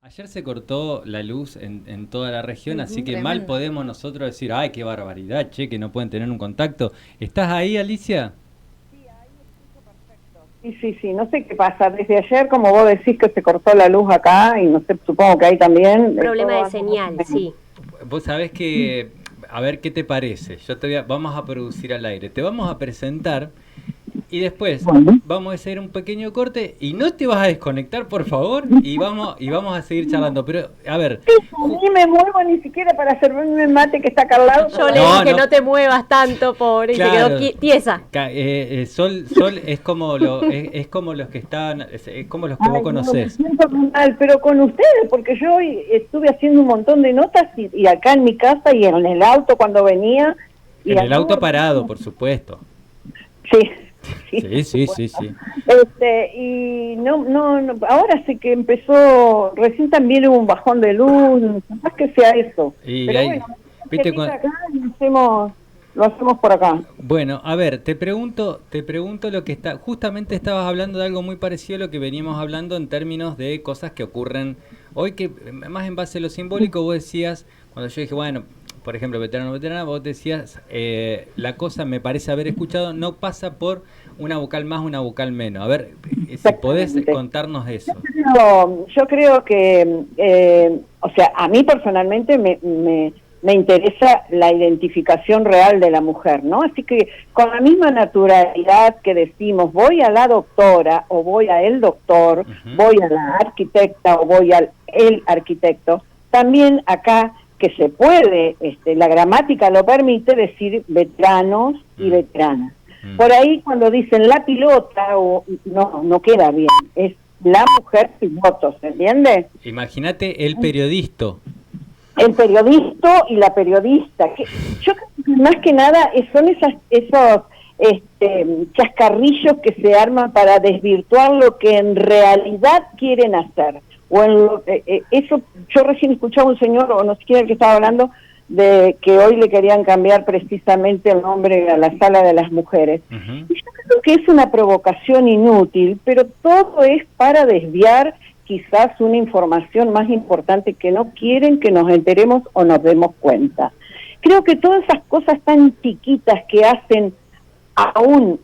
Ayer se cortó la luz en toda la región, así que mal Tremendo. podemos nosotros decir, ay, qué barbaridad, che, que no pueden tener un contacto. ¿Estás ahí, Alicia? Sí, sí, sí, no sé qué pasa. Desde ayer, como vos decís que se cortó la luz acá, y no sé, supongo que ahí también, Problema todo de anda más o señal, menos. sí. Vos sabés que, a ver qué te parece. Vamos a producir al aire. Te vamos a presentar y después Bueno. vamos a hacer un pequeño corte y no te vas a desconectar, por favor, y vamos a seguir charlando. Pero, a ver, Ni me muevo ni siquiera para servirme el mate que está acá al lado. Yo le no, dije, no. no te muevas tanto, pobre, y se quedó Claro, tiesa. Sol es como es como los que están, es como los que vos Ay, no, me conocés. siento muy mal, pero con ustedes, porque yo hoy estuve haciendo un montón de notas y acá en mi casa y en el auto cuando venía. Y En el auto anduve- parado, por supuesto. Sí, sí, Sí, por sí, sí, supuesto. sí. Y no, ahora sí que empezó, recién también hubo un bajón de luz, capaz que sea eso. Y Pero ahí, bueno, viste, quietita acá y lo hacemos por acá. bueno, a ver, te pregunto lo que justamente estabas hablando de algo muy parecido a lo que veníamos hablando en términos de cosas que ocurren hoy, que más en base a lo simbólico vos decías, cuando yo dije, bueno, por ejemplo, veterano, veterana, vos decías, la cosa me parece haber escuchado, no pasa por una vocal más, una vocal menos. A ver, si podés Exactamente. contarnos eso. Yo creo que, o sea, a mí personalmente me interesa la identificación real de la mujer, ¿no? Así que con la misma naturalidad que decimos, voy a la doctora o voy a el doctor, Ujú. voy a la arquitecta o voy al el arquitecto, también acá que se puede, la gramática lo permite decir veteranos y Mm, veteranas. mm. Por ahí cuando dicen la pilota, no queda bien, es la mujer piloto, ¿se entiende? Imagínate el periodista. El periodista y la periodista, que yo creo que más que nada son esos chascarrillos que se arman para desvirtuar lo que en realidad quieren hacer. Eso, yo recién escuchaba un señor, o no sé quién el que estaba hablando, de que hoy le querían cambiar precisamente el nombre a la sala de las mujeres. Ujú. Y yo creo que es una provocación inútil, pero todo es para desviar quizás una información más importante que no quieren que nos enteremos o nos demos cuenta. Creo que todas esas cosas tan chiquitas que hacen aún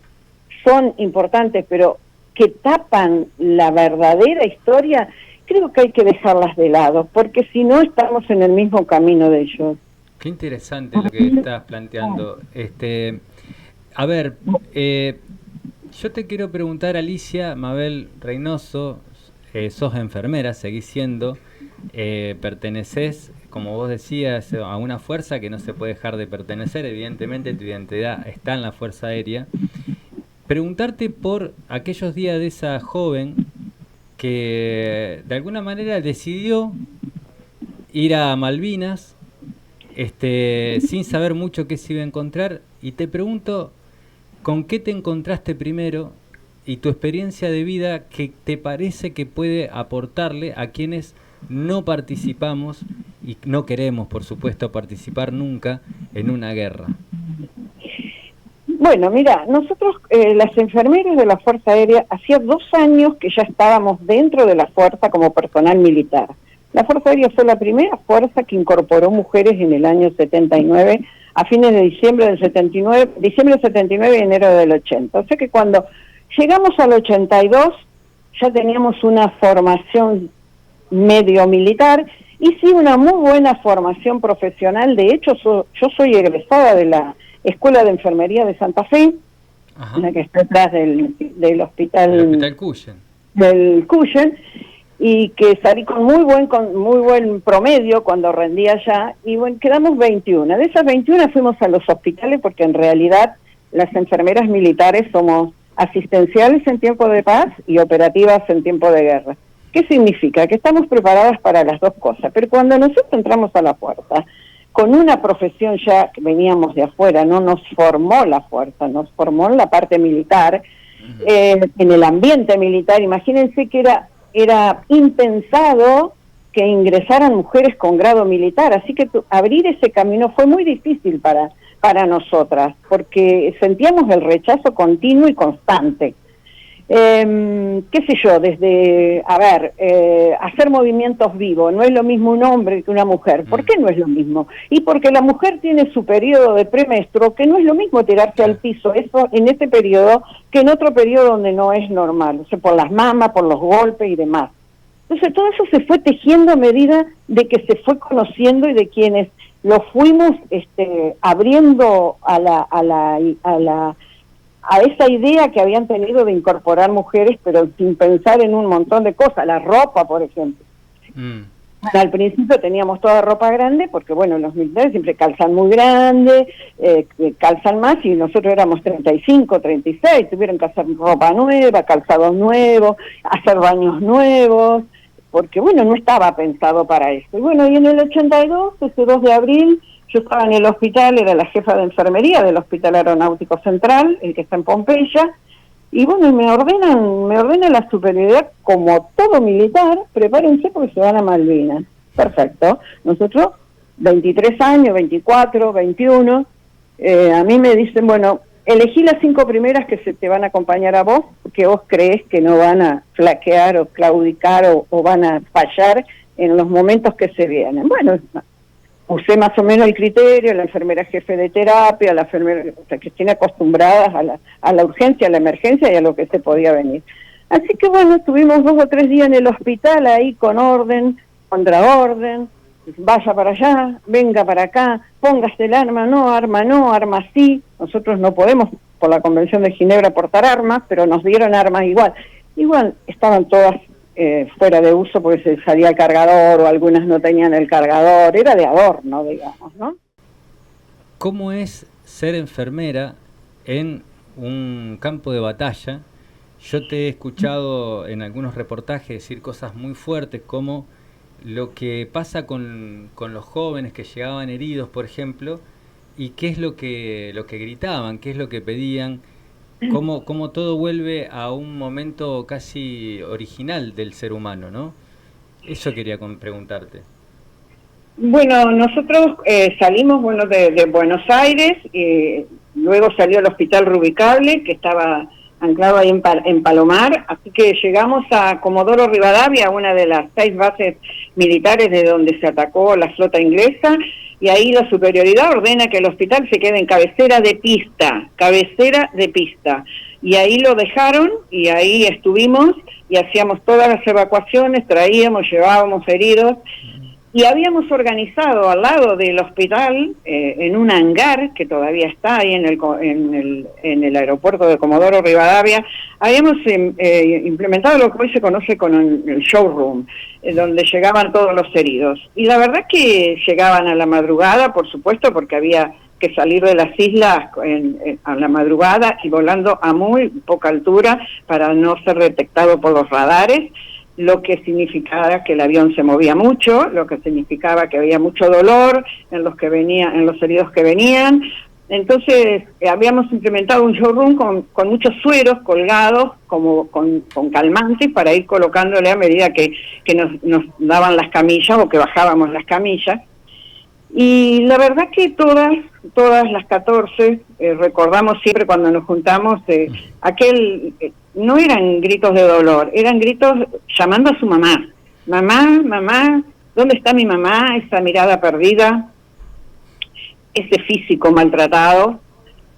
son importantes, pero que tapan la verdadera historia, creo que hay que dejarlas de lado, porque si no estamos en el mismo camino de ellos. Qué interesante lo que estás planteando. A ver, yo te quiero preguntar, Alicia Mabel Reynoso, sos enfermera, seguís siendo, perteneces, como vos decías, a una fuerza que no se puede dejar de pertenecer, evidentemente tu identidad está en la Fuerza Aérea. Preguntarte por aquellos días de esa joven que de alguna manera decidió ir a Malvinas, sin saber mucho qué se iba a encontrar, y te pregunto, ¿con qué te encontraste primero y tu experiencia de vida que te parece que puede aportarle a quienes no participamos y no queremos, por supuesto, participar nunca en una guerra? Bueno, mira, nosotros, las enfermeras de la Fuerza Aérea, hacía 2 años que ya estábamos dentro de la Fuerza como personal militar. La Fuerza Aérea fue la primera fuerza que incorporó mujeres en el año 79, a fines de diciembre del 79, diciembre del 79 y enero del 80. O sea que cuando llegamos al 82 ya teníamos una formación medio militar y sí una muy buena formación profesional. De hecho, yo soy egresada de la Escuela de Enfermería de Santa Fe, Ajá. la que está atrás del El hospital Hospital Cuyen. del Cuyen, y que salí con muy buen promedio cuando rendí allá, y bueno, quedamos 21. De esas 21 fuimos a los hospitales porque en realidad las enfermeras militares somos asistenciales en tiempo de paz y operativas en tiempo de guerra. ¿Qué significa? Que estamos preparadas para las dos cosas, pero cuando nosotros entramos a la fuerza, con una profesión ya que veníamos de afuera, no nos formó la fuerza, nos formó en la parte militar, en el ambiente militar. Imagínense que era impensado que ingresaran mujeres con grado militar, así que abrir ese camino fue muy difícil para nosotras, porque sentíamos el rechazo continuo y constante. qué sé yo, desde, hacer movimientos vivos. No es lo mismo un hombre que una mujer. ¿Por qué no es lo mismo? Y porque la mujer tiene su periodo de premenstruo, que no es lo mismo tirarse al piso, eso en ese periodo, que en otro periodo donde no es normal, o sea, por las mamas, por los golpes y demás. Entonces todo eso se fue tejiendo a medida de que se fue conociendo y de quienes lo fuimos abriendo a esa idea que habían tenido de incorporar mujeres, pero sin pensar en un montón de cosas, la ropa, por ejemplo. Bueno, al principio teníamos toda ropa grande, porque bueno, los militares siempre calzan muy grande, calzan más, y nosotros éramos 35, 36, tuvieron que hacer ropa nueva, calzados nuevos, hacer baños nuevos, porque bueno, no estaba pensado para eso. Y bueno, y en el 82, ese 2 de abril, yo estaba en el hospital, era la jefa de enfermería del Hospital Aeronáutico Central, el que está en Pompeya, y bueno, me ordena la superioridad, como todo militar, prepárense porque se van a Malvinas. Perfecto. Nosotros, 23 años, 24, 21, a mí me dicen, bueno, elegí las 5 primeras que se te van a acompañar a vos, que vos crees que no van a flaquear o claudicar o van a fallar en los momentos que se vienen. Bueno, usé más o menos el criterio, la enfermera jefe de terapia, la enfermera, o sea, que estén acostumbradas a la urgencia, a la emergencia y a lo que se podía venir. Así que bueno, estuvimos 2 o 3 días en el hospital ahí con orden, contraorden, vaya para allá, venga para acá, póngase el arma, no, arma sí. Nosotros no podemos, por la Convención de Ginebra, portar armas, pero nos dieron armas igual. Igual estaban todas fuera de uso porque se salía el cargador o algunas no tenían el cargador, era de adorno, digamos, ¿no? ¿Cómo es ser enfermera en un campo de batalla? Yo te he escuchado en algunos reportajes decir cosas muy fuertes como lo que pasa con los jóvenes que llegaban heridos, por ejemplo, y qué es lo que gritaban, qué es lo que pedían. Cómo todo vuelve a un momento casi original del ser humano, ¿no? Eso quería preguntarte. Bueno, nosotros salimos de Buenos Aires, luego salió el Hospital Rubicable, que estaba anclado ahí en Palomar, así que llegamos a Comodoro Rivadavia, una de las 6 bases militares de donde se atacó la flota inglesa, y ahí la superioridad ordena que el hospital se quede en cabecera de pista, y ahí lo dejaron, y ahí estuvimos, y hacíamos todas las evacuaciones, traíamos, llevábamos heridos, y habíamos organizado al lado del hospital, en un hangar que todavía está ahí en el aeropuerto de Comodoro Rivadavia, habíamos implementado lo que hoy se conoce como el showroom, donde llegaban todos los heridos. Y la verdad que llegaban a la madrugada, por supuesto, porque había que salir de las islas a la madrugada y volando a muy poca altura para no ser detectado por los radares, lo que significaba que el avión se movía mucho, lo que significaba que había mucho dolor en los heridos que venían. Entonces habíamos implementado un showroom con muchos sueros colgados, como con calmantes, para ir colocándole a medida que nos daban las camillas o que bajábamos las camillas. Y la verdad que todas las 14, recordamos siempre cuando nos juntamos, no eran gritos de dolor, eran gritos llamando a su mamá. Mamá, ¿dónde está mi mamá? Esa mirada perdida, ese físico maltratado.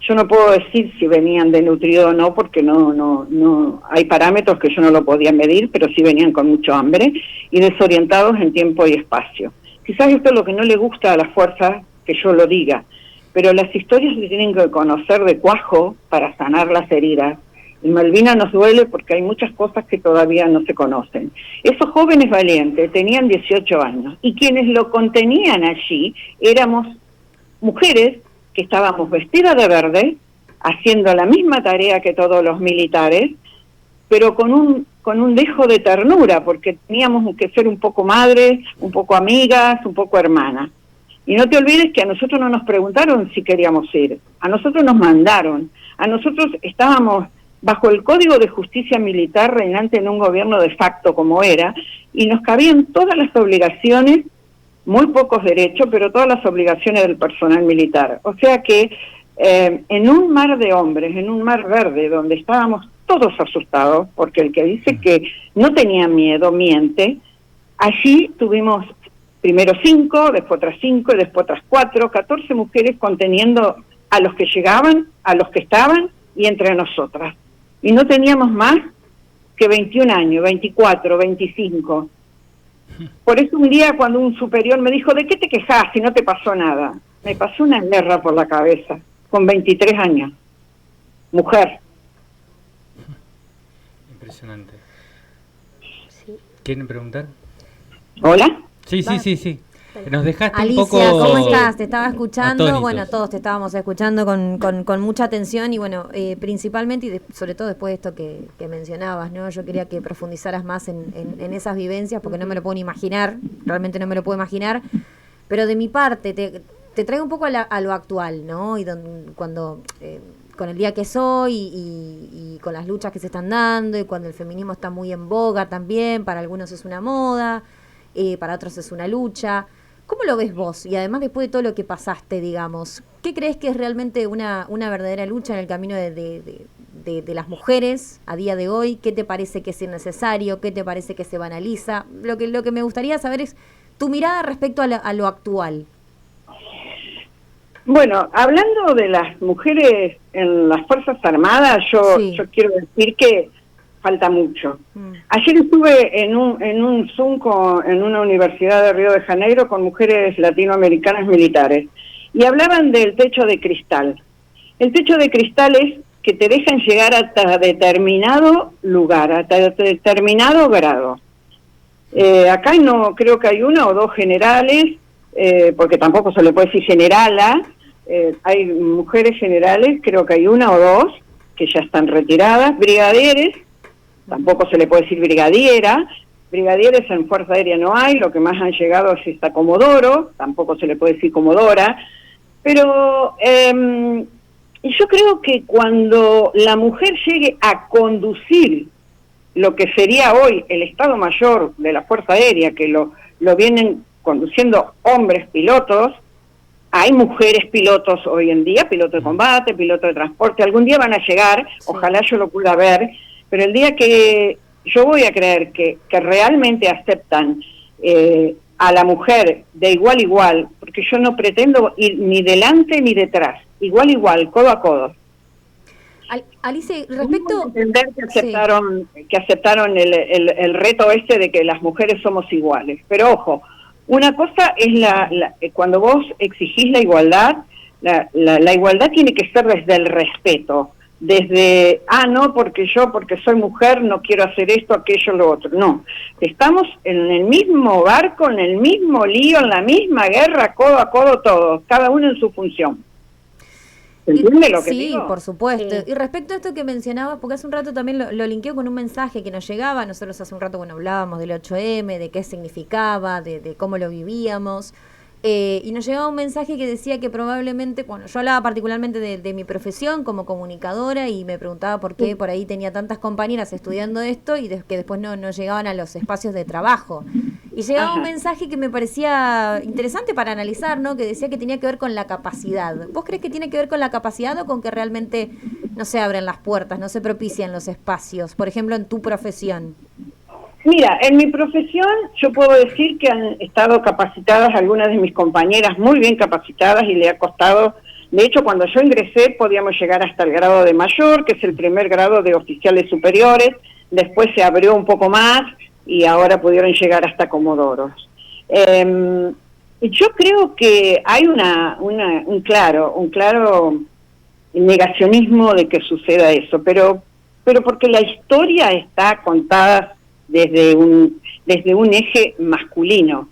Yo no puedo decir si venían desnutridos o no, porque no hay parámetros que yo no lo podía medir, pero sí venían con mucho hambre y desorientados en tiempo y espacio. Quizás esto es lo que no le gusta a la fuerza que yo lo diga, pero las historias se tienen que conocer de cuajo para sanar las heridas. En Malvinas nos duele porque hay muchas cosas que todavía no se conocen. Esos jóvenes valientes tenían 18 años y quienes lo contenían allí éramos mujeres que estábamos vestidas de verde, haciendo la misma tarea que todos los militares, pero con un dejo de ternura, porque teníamos que ser un poco madres, un poco amigas, un poco hermanas. Y no te olvides que a nosotros no nos preguntaron si queríamos ir, a nosotros nos mandaron, a nosotros estábamos bajo el Código de Justicia Militar reinante en un gobierno de facto como era, y nos cabían todas las obligaciones, muy pocos derechos, pero todas las obligaciones del personal militar. O sea que en un mar de hombres, en un mar verde, donde estábamos todos asustados, porque el que dice que no tenía miedo miente. Allí tuvimos primero 5, después otras 5, y después otras 4, 14 mujeres conteniendo a los que llegaban, a los que estaban y entre nosotras. Y no teníamos más que 21 años, 24, 25. Por eso un día cuando un superior me dijo, ¿de qué te quejas si no te pasó nada? Me pasó una guerra por la cabeza, con 23 años. Mujer. Impresionante. ¿Quieren preguntar? ¿Hola? Sí. Nos dejaste Alicia, un poco... ¿cómo estás? Te estaba escuchando, atónitos. bueno, todos te estábamos escuchando con mucha atención y bueno, principalmente y sobre todo después de esto que mencionabas, ¿no? Yo quería que profundizaras más en esas vivencias porque no me lo puedo ni imaginar, realmente no me lo puedo imaginar, pero de mi parte te traigo un poco a lo actual, ¿no? Y cuando... con el día que soy y con las luchas que se están dando y cuando el feminismo está muy en boga también, para algunos es una moda, para otros es una lucha. ¿Cómo lo ves vos? Y además después de todo lo que pasaste, digamos, ¿qué crees que es realmente una verdadera lucha en el camino de las mujeres a día de hoy? ¿Qué te parece que es innecesario? ¿Qué te parece que se banaliza? Lo que me gustaría saber es tu mirada respecto a lo actual. Bueno, hablando de las mujeres en las Fuerzas Armadas, yo quiero decir que falta mucho. Ayer estuve en un Zoom en una universidad de Río de Janeiro con mujeres latinoamericanas militares y hablaban del techo de cristal. El techo de cristal es que te dejan llegar hasta determinado lugar, hasta determinado grado. Acá no creo que hay una o dos generales, porque tampoco se le puede decir generala. Hay mujeres generales, creo que hay una o dos que ya están retiradas, brigadieres, tampoco se le puede decir brigadiera, brigadieres en Fuerza Aérea no hay, lo que más han llegado es esta comodoro, tampoco se le puede decir comodora, pero yo creo que cuando la mujer llegue a conducir lo que sería hoy el Estado Mayor de la Fuerza Aérea, que lo vienen conduciendo hombres pilotos, hay mujeres pilotos hoy en día, piloto de combate, piloto de transporte, algún día van a llegar, ojalá yo lo pueda ver, pero el día que yo voy a creer que realmente aceptan a la mujer de igual a igual, porque yo no pretendo ir ni delante ni detrás, igual a igual, codo a codo. Alice, respecto... Entender que aceptaron el reto de que las mujeres somos iguales, pero ojo, una cosa es cuando vos exigís la igualdad, la igualdad tiene que ser desde el respeto, desde, no, porque soy mujer, no quiero hacer esto, aquello, lo otro. No, estamos en el mismo barco, en el mismo lío, en la misma guerra, codo a codo todos, cada uno en su función. ¿Entiende lo que digo? Sí, por supuesto. Y respecto a esto que mencionabas, porque hace un rato también lo linkeo con un mensaje que nos llegaba, nosotros hace un rato hablábamos del 8M, de qué significaba, de cómo lo vivíamos, y nos llegaba un mensaje que decía que probablemente, bueno, yo hablaba particularmente de mi profesión como comunicadora y me preguntaba por qué por ahí tenía tantas compañeras estudiando esto y que después no llegaban a los espacios de trabajo. Y llegaba un mensaje que me parecía interesante para analizar, ¿no? Que decía que tenía que ver con la capacidad. ¿Vos crees que tiene que ver con la capacidad o con que realmente no se abren las puertas, no se propician los espacios? Por ejemplo, en tu profesión. Mira, en mi profesión yo puedo decir que han estado capacitadas algunas de mis compañeras, muy bien capacitadas, y le ha costado. De hecho, cuando yo ingresé podíamos llegar hasta el grado de mayor, que es el primer grado de oficiales superiores, después se abrió un poco más y ahora pudieron llegar hasta comodoros. Yo creo que hay un claro negacionismo de que suceda eso, pero porque la historia está contada desde un eje masculino,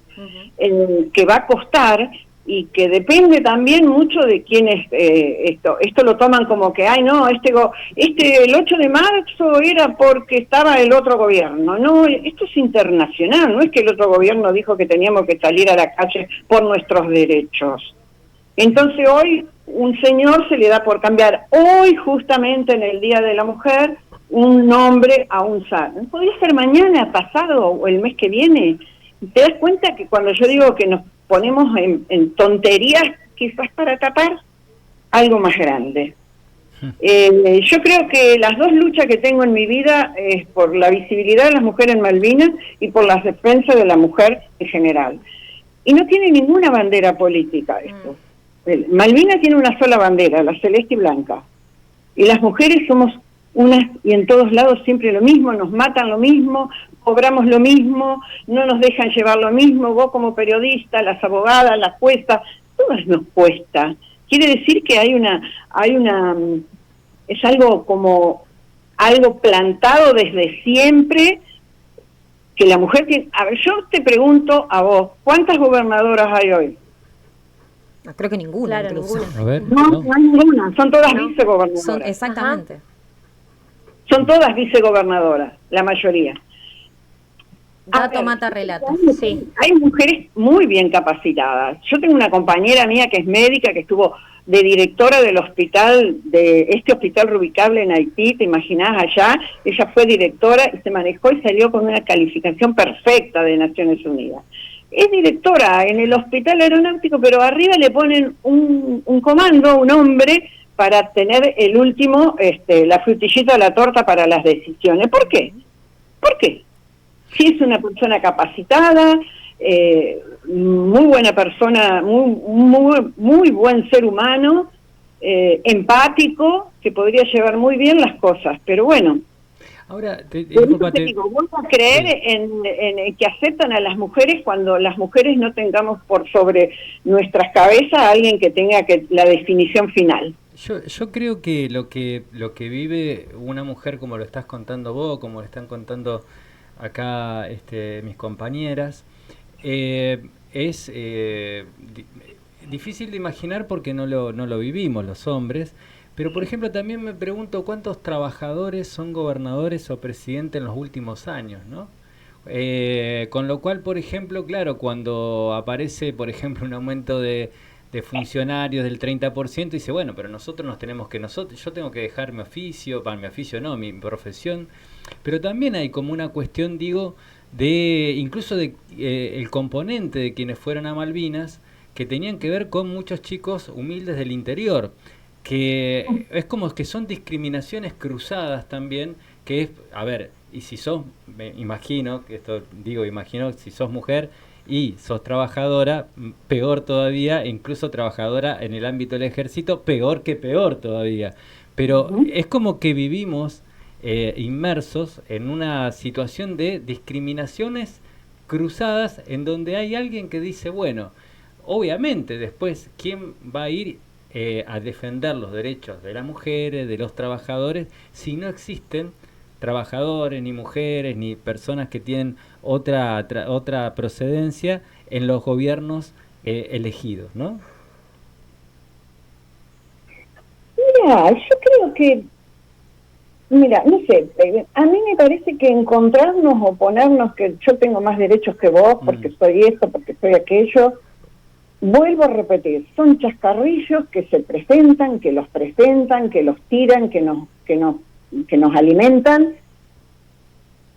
que va a costar y que depende también mucho de quién es esto lo toman como que el 8 de marzo era porque estaba el otro gobierno. No, esto es internacional, no es que el otro gobierno dijo que teníamos que salir a la calle por nuestros derechos. Entonces hoy un señor se le da por cambiar, hoy justamente en el Día de la Mujer, un nombre a un SAR. Podría ser mañana, pasado o el mes que viene. ¿Te das cuenta que cuando yo digo que nos ponemos en tonterías, quizás para tapar algo más grande? Yo creo que las dos luchas que tengo en mi vida es por la visibilidad de las mujeres en Malvinas y por la defensa de la mujer en general. Y no tiene ninguna bandera política esto. Malvinas tiene una sola bandera, la celeste y blanca. Y las mujeres somos unas y en todos lados siempre lo mismo, nos matan lo mismo, cobramos lo mismo, no nos dejan llevar lo mismo, vos como periodista, las abogadas, las juezas, todas nos cuesta. Quiere decir que hay una, es algo como, algo plantado desde siempre, que la mujer tiene. A ver, yo te pregunto a vos, ¿cuántas gobernadoras hay hoy? No, creo que ninguna, Claro, incluso. ninguna. A ver, No hay ninguna, son todas vicegobernadoras. Exactamente. Son todas vicegobernadoras, la mayoría. Dato mata relato. Sí. Hay mujeres muy bien capacitadas. Yo tengo una compañera mía que es médica, que estuvo de directora del hospital, de este hospital reubicable en Haití, te imaginás allá, ella fue directora y se manejó y salió con una calificación perfecta de Naciones Unidas. Es directora en el hospital aeronáutico, pero arriba le ponen un comando, un hombre, para tener el último, la frutillita de la torta para las decisiones. ¿Por qué? ¿Por qué? Si es una persona capacitada, muy buena persona, muy buen ser humano, empático, que podría llevar muy bien las cosas, pero bueno. ahora, Te digo, vos a creer en que aceptan a las mujeres cuando las mujeres no tengamos por sobre nuestras cabezas a alguien que tenga la definición final. Yo creo que lo que vive una mujer, como lo estás contando vos, como lo están contando acá mis compañeras, es difícil de imaginar porque no lo vivimos los hombres. Pero, por ejemplo, también me pregunto cuántos trabajadores son gobernadores o presidentes en los últimos años, ¿no? Con lo cual, por ejemplo, claro, cuando aparece, por ejemplo, un aumento de funcionarios del 30%, dice, bueno, pero nosotros nos tenemos que, yo tengo que dejar mi oficio, mi profesión, pero también hay como una cuestión, digo, incluso de el componente de quienes fueron a Malvinas, que tenían que ver con muchos chicos humildes del interior, que es como que son discriminaciones cruzadas también, que es, a ver, y si sos, me imagino, que esto digo, imagino, si sos mujer y sos trabajadora, peor todavía, incluso trabajadora en el ámbito del ejército, peor todavía. Pero es como que vivimos inmersos en una situación de discriminaciones cruzadas en donde hay alguien que dice, bueno, obviamente después, ¿quién va a ir a defender los derechos de las mujeres, de los trabajadores, si no existen trabajadores, ni mujeres, ni personas que tienen otra procedencia en los gobiernos elegidos, ¿no? Mira, yo creo que, no sé, a mí me parece que encontrarnos o ponernos que yo tengo más derechos que vos, porque soy esto, porque soy aquello, vuelvo a repetir, son chascarrillos que se presentan, que los tiran, que nos alimentan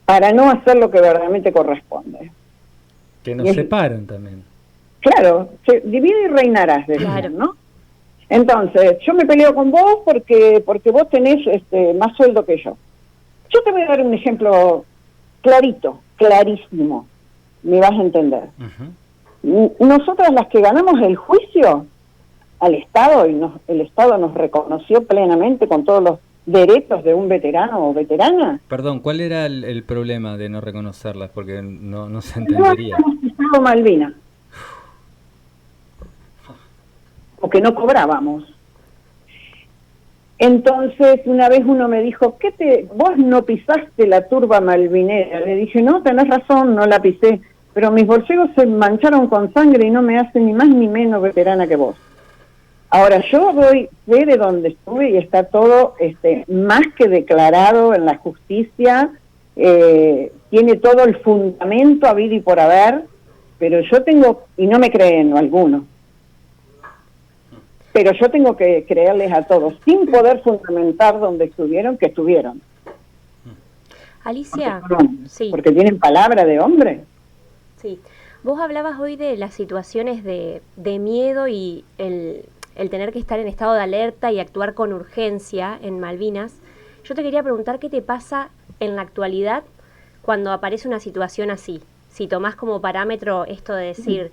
para no hacer lo que verdaderamente corresponde. Que nos separan también. Claro, divide y reinarás, Claro. ¿no? Entonces, yo me peleo con vos porque vos tenés más sueldo que yo. Yo te voy a dar un ejemplo clarísimo, me vas a entender. Nosotras las que ganamos el juicio al Estado, y el Estado nos reconoció plenamente con todos los derechos de un veterano o veterana. Perdón, ¿cuál era el problema de no reconocerlas? Porque no se entendería. No habíamos pisado Malvinas, porque no cobrábamos. Entonces, una vez uno me dijo, vos no pisaste la turba malvinera. Le dije, no, tenés razón, no la pisé, pero mis bolsillos se mancharon con sangre y no me hacen ni más ni menos veterana que vos. Ahora, yo doy fe de donde estuve y está todo más que declarado en la justicia, tiene todo el fundamento habido y por haber, pero yo tengo, y no me creen algunos, pero yo tengo que creerles a todos, sin poder fundamentar donde estuvieron, que estuvieron. Alicia, sí. Porque tienen palabra de hombre. Sí, vos hablabas hoy de las situaciones de miedo y el tener que estar en estado de alerta y actuar con urgencia en Malvinas. Yo te quería preguntar qué te pasa en la actualidad cuando aparece una situación así. Si tomás como parámetro esto de decir,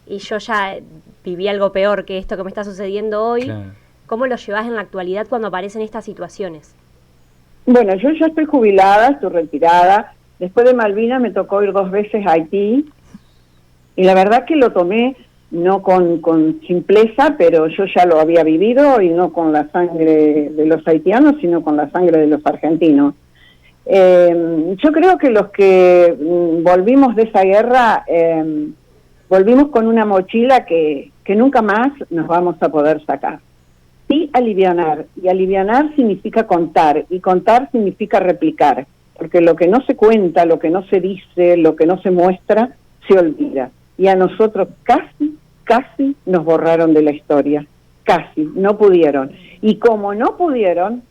y yo ya viví algo peor que esto que me está sucediendo hoy, claro. ¿Cómo lo llevas en la actualidad cuando aparecen estas situaciones? Bueno, yo ya estoy jubilada, estoy retirada. Después de Malvinas me tocó ir 2 veces a Haití, y la verdad que lo tomé no con simpleza, pero yo ya lo había vivido, y no con la sangre de los haitianos, sino con la sangre de los argentinos. Yo creo que los que volvimos de esa guerra, volvimos con una mochila que nunca más nos vamos a poder sacar. Sí, alivianar, y alivianar significa contar, y contar significa replicar, porque lo que no se cuenta, lo que no se dice, lo que no se muestra, se olvida. Y a nosotros casi nos borraron de la historia, casi, no pudieron. Y como no pudieron,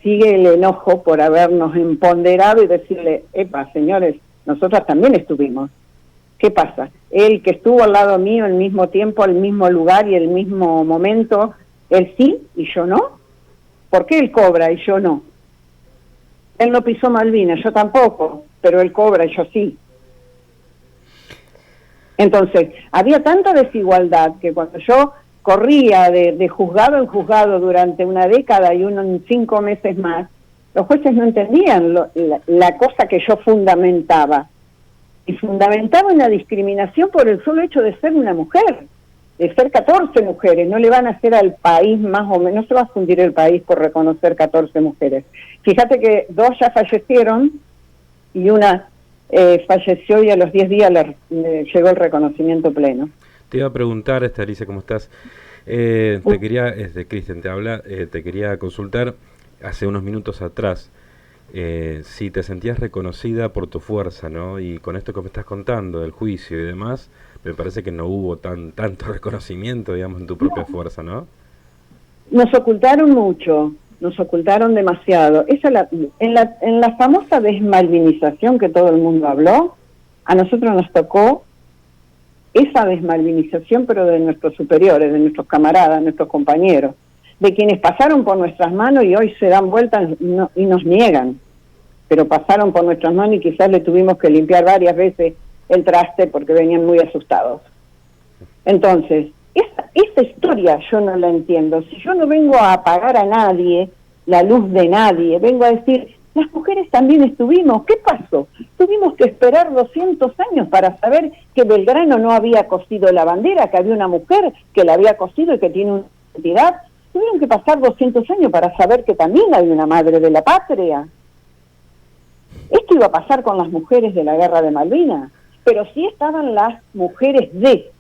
sigue el enojo por habernos empoderado y decirle, epa, señores, nosotras también estuvimos. ¿Qué pasa? Él que estuvo al lado mío al mismo tiempo, al mismo lugar y el mismo momento, él sí y yo no. ¿Por qué él cobra y yo no? Él no pisó Malvinas, yo tampoco, pero él cobra y yo sí. Entonces, había tanta desigualdad que cuando yo corría de juzgado en juzgado durante una década y uno en 5 meses más, los jueces no entendían la cosa que yo fundamentaba. Y fundamentaba una discriminación por el solo hecho de ser una mujer, de ser 14 mujeres. No le van a hacer al país más o menos, no se va a fundir el país por reconocer 14 mujeres. Fíjate que 2 ya fallecieron y una falleció, y a los 10 días le llegó el reconocimiento pleno. Te iba a preguntar, Alicia, ¿cómo estás? Te quería, Cristian te habla, te quería consultar hace unos minutos atrás si te sentías reconocida por tu fuerza, ¿no? Y con esto que me estás contando del juicio y demás, me parece que no hubo tanto reconocimiento, digamos, en tu propia fuerza, ¿no? Nos ocultaron mucho, nos ocultaron demasiado. En la famosa desmalvinización que todo el mundo habló, a nosotros nos tocó esa desmalvinización, pero de nuestros superiores, de nuestros camaradas, nuestros compañeros, de quienes pasaron por nuestras manos y hoy se dan vueltas y nos niegan, pero pasaron por nuestras manos y quizás le tuvimos que limpiar varias veces el traste porque venían muy asustados. Entonces, esta historia yo no la entiendo. Si yo no vengo a apagar a nadie, la luz de nadie, vengo a decir, las mujeres también estuvimos. ¿Qué pasó? Tuvimos que esperar 200 años para saber que Belgrano no había cosido la bandera, que había una mujer que la había cosido y que tiene una identidad. Tuvieron que pasar 200 años para saber que también hay una madre de la patria. Esto iba a pasar con las mujeres de la Guerra de Malvinas, pero sí estaban las mujeres de,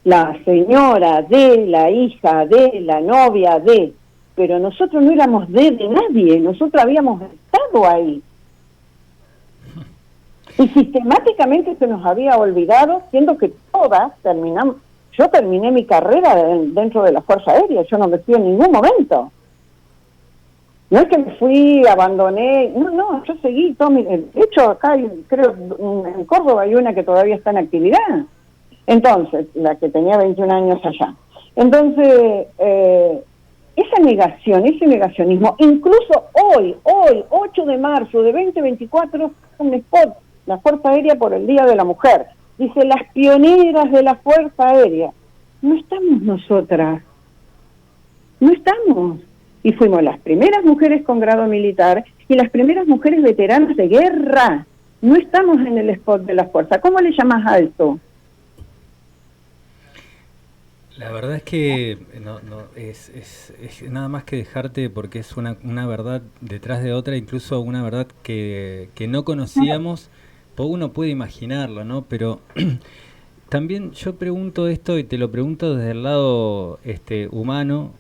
la señora de, la hija de, la novia de, pero nosotros no éramos de nadie, nosotros habíamos estado ahí. Y sistemáticamente se nos había olvidado, siendo que todas terminamos. Yo terminé mi carrera dentro de la Fuerza Aérea, yo no me fui en ningún momento. No es que me fui, abandoné, no, yo seguí todo de hecho, acá creo en Córdoba hay una que todavía está en actividad. Entonces, la que tenía 21 años allá. Entonces, esa negación, ese negacionismo, incluso hoy, 8 de marzo de 2024, un spot, la Fuerza Aérea por el Día de la Mujer. Dice, las pioneras de la Fuerza Aérea. No estamos nosotras. No estamos. Y fuimos las primeras mujeres con grado militar y las primeras mujeres veteranas de guerra. No estamos en el spot de la fuerza. ¿Cómo le llamas a esto? La verdad es que es nada más que dejarte, porque es una verdad detrás de otra, incluso una verdad que no conocíamos. Uno puede imaginarlo, ¿no? Pero también yo pregunto esto, y te lo pregunto desde el lado humano,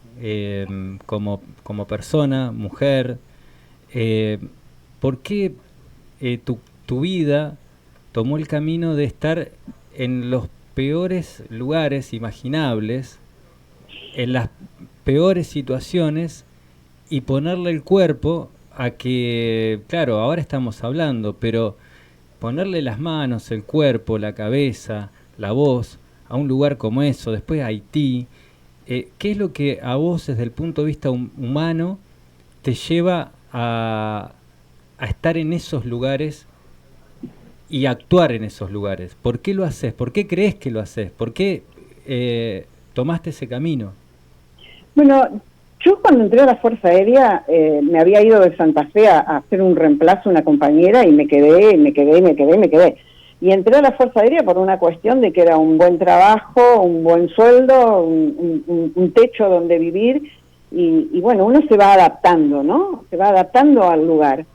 como persona, mujer, ¿por qué tu vida tomó el camino de estar en los peores lugares imaginables, en las peores situaciones, y ponerle el cuerpo a que, claro, ahora estamos hablando, pero ponerle las manos, el cuerpo, la cabeza, la voz a un lugar como eso, después a Haití, ¿qué es lo que a vos desde el punto de vista humano te lleva a estar en esos lugares y actuar en esos lugares? ¿Por qué lo haces? ¿Por qué crees que lo haces? ¿Por qué tomaste ese camino? Bueno, yo cuando entré a la Fuerza Aérea me había ido de Santa Fe a hacer un reemplazo a una compañera y me quedé. Y entré a la Fuerza Aérea por una cuestión de que era un buen trabajo, un buen sueldo, un techo donde vivir y bueno, uno se va adaptando, ¿no? Se va adaptando al lugar.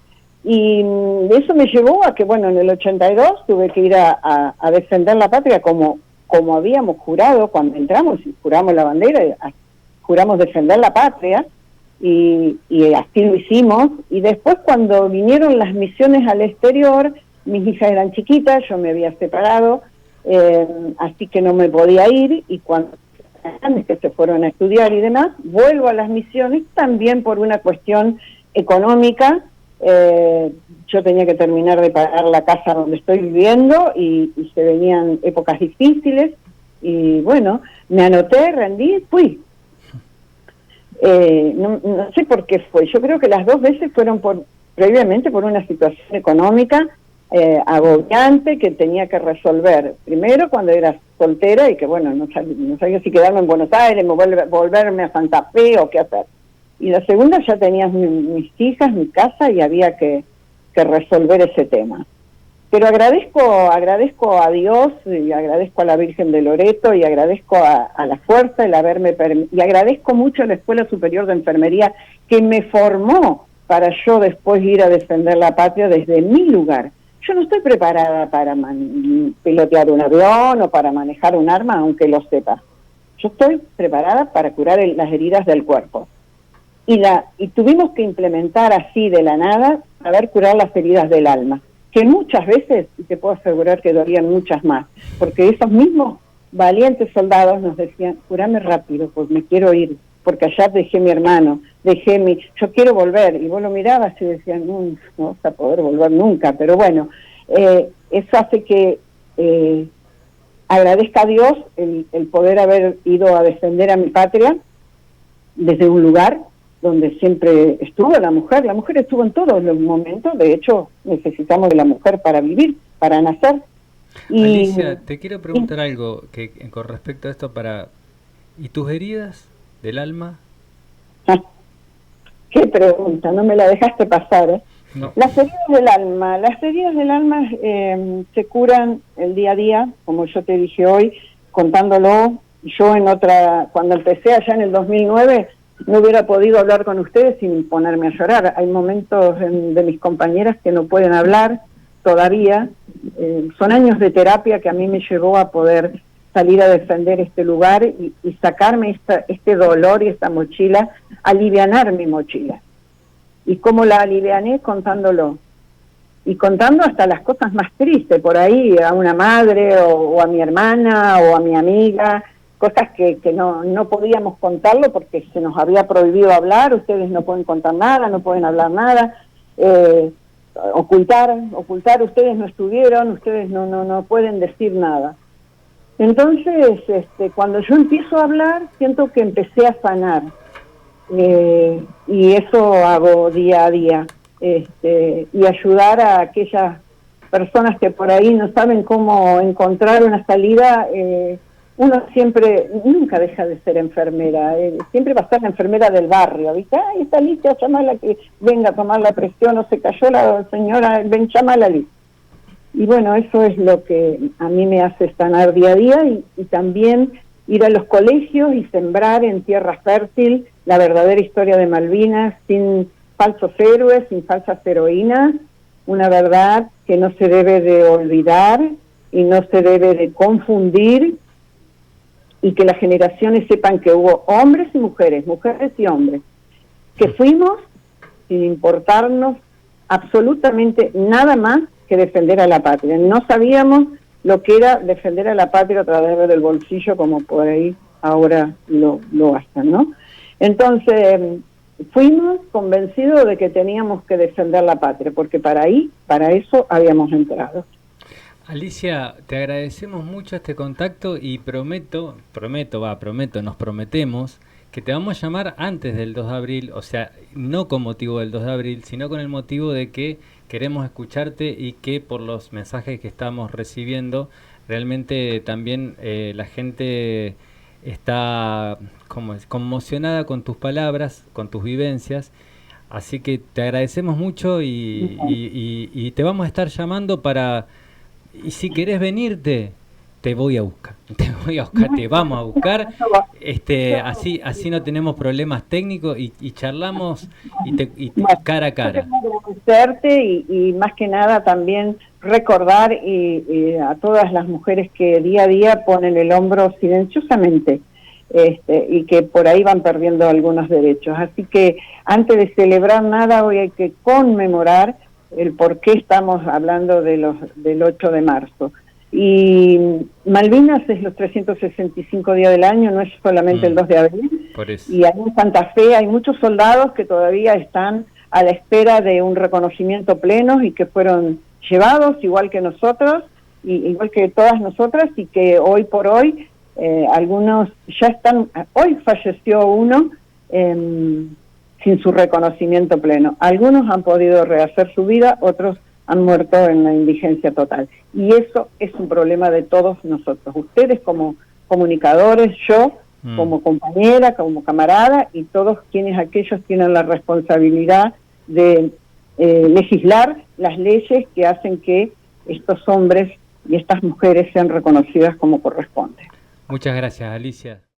Y eso me llevó a que, bueno, en el 82 tuve que ir a defender la patria como habíamos jurado cuando entramos, juramos la bandera, juramos defender la patria, y así lo hicimos. Y después cuando vinieron las misiones al exterior, mis hijas eran chiquitas, yo me había separado, así que no me podía ir, y cuando que se fueron a estudiar y demás, vuelvo a las misiones también por una cuestión económica. Yo tenía que terminar de pagar la casa donde estoy viviendo y se venían épocas difíciles y bueno, me anoté, rendí, fui. No sé por qué fue, yo creo que las dos veces fueron previamente por una situación económica agobiante que tenía que resolver. Primero cuando era soltera y que bueno, no sabía si quedarme en Buenos Aires, volverme a Santa Fe o qué hacer. Y la segunda ya tenía mis hijas, mi casa y había que resolver ese tema. Pero agradezco a Dios y agradezco a la Virgen de Loreto y agradezco a la fuerza el haberme y agradezco mucho a la Escuela Superior de Enfermería que me formó para yo después ir a defender la patria desde mi lugar. Yo no estoy preparada para pilotear un avión o para manejar un arma, aunque lo sepa. Yo estoy preparada para curar las heridas del cuerpo. Y tuvimos que implementar así de la nada, saber curar las heridas del alma, que muchas veces, y te puedo asegurar que dolían muchas más, porque esos mismos valientes soldados nos decían, curame rápido, pues me quiero ir, porque allá dejé mi hermano, yo quiero volver, y vos lo mirabas y decías, no vas a poder volver nunca, pero bueno, eso hace que agradezca a Dios el poder haber ido a defender a mi patria desde un lugar donde siempre estuvo la mujer estuvo en todos los momentos, de hecho necesitamos de la mujer para vivir, para nacer. Alicia, te quiero preguntar algo con respecto a esto ¿y tus heridas del alma? Qué pregunta, no me la dejaste pasar, ¿eh? No. Las heridas del alma se curan el día a día, como yo te dije hoy, contándolo. Yo cuando empecé allá en el 2009, no hubiera podido hablar con ustedes sin ponerme a llorar. Hay momentos de mis compañeras que no pueden hablar todavía. Son años de terapia que a mí me llevó a poder salir a defender este lugar y sacarme este dolor y esta mochila, alivianar mi mochila. ¿Y cómo la aliviané? Contándolo. Y contando hasta las cosas más tristes, por ahí, a una madre o a mi hermana o a mi amiga, cosas que no podíamos contarlo porque se nos había prohibido hablar, ustedes no pueden contar nada, no pueden hablar nada, ocultar, ustedes no estuvieron, ustedes no pueden decir nada. Entonces, cuando yo empiezo a hablar, siento que empecé a sanar, y eso hago día a día, y ayudar a aquellas personas que por ahí no saben cómo encontrar una salida. Uno nunca deja de ser enfermera, siempre va a ser la enfermera del barrio, ¿viste? Ay, está Alicia, llámala que venga a tomar la presión, o se cayó la señora, ven, llámala Alicia. Y bueno, eso es lo que a mí me hace sanar día a día y también ir a los colegios y sembrar en tierra fértil la verdadera historia de Malvinas, sin falsos héroes, sin falsas heroínas, una verdad que no se debe de olvidar y no se debe de confundir, y que las generaciones sepan que hubo hombres y mujeres y hombres, que fuimos sin importarnos absolutamente nada más que defender a la patria. No sabíamos lo que era defender a la patria a través del bolsillo, como por ahí ahora lo hacen, ¿no? Entonces, fuimos convencidos de que teníamos que defender la patria, porque para eso habíamos entrado. Alicia, te agradecemos mucho este contacto y nos prometemos que te vamos a llamar antes del 2 de abril, o sea, no con motivo del 2 de abril, sino con el motivo de que queremos escucharte y que por los mensajes que estamos recibiendo, realmente también la gente está conmocionada con tus palabras, con tus vivencias. Así que te agradecemos mucho y te vamos a estar llamando para... Y si querés venirte, te voy a buscar, te vamos a buscar, así no tenemos problemas técnicos y charlamos Bueno, cara a cara. Agradecerte y más que nada también recordar a todas las mujeres que día a día ponen el hombro silenciosamente y que por ahí van perdiendo algunos derechos. Así que antes de celebrar nada, hoy hay que conmemorar el por qué estamos hablando del 8 de marzo. Y Malvinas es los 365 días del año, no es solamente el 2 de abril. Por eso. Y ahí en Santa Fe hay muchos soldados que todavía están a la espera de un reconocimiento pleno y que fueron llevados, igual que nosotros, igual que todas nosotras, y que hoy por hoy algunos ya están... Hoy falleció uno sin su reconocimiento pleno. Algunos han podido rehacer su vida, otros han muerto en la indigencia total. Y eso es un problema de todos nosotros. Ustedes como comunicadores, yo como compañera, como camarada, y todos aquellos tienen la responsabilidad de legislar las leyes que hacen que estos hombres y estas mujeres sean reconocidas como corresponde. Muchas gracias, Alicia.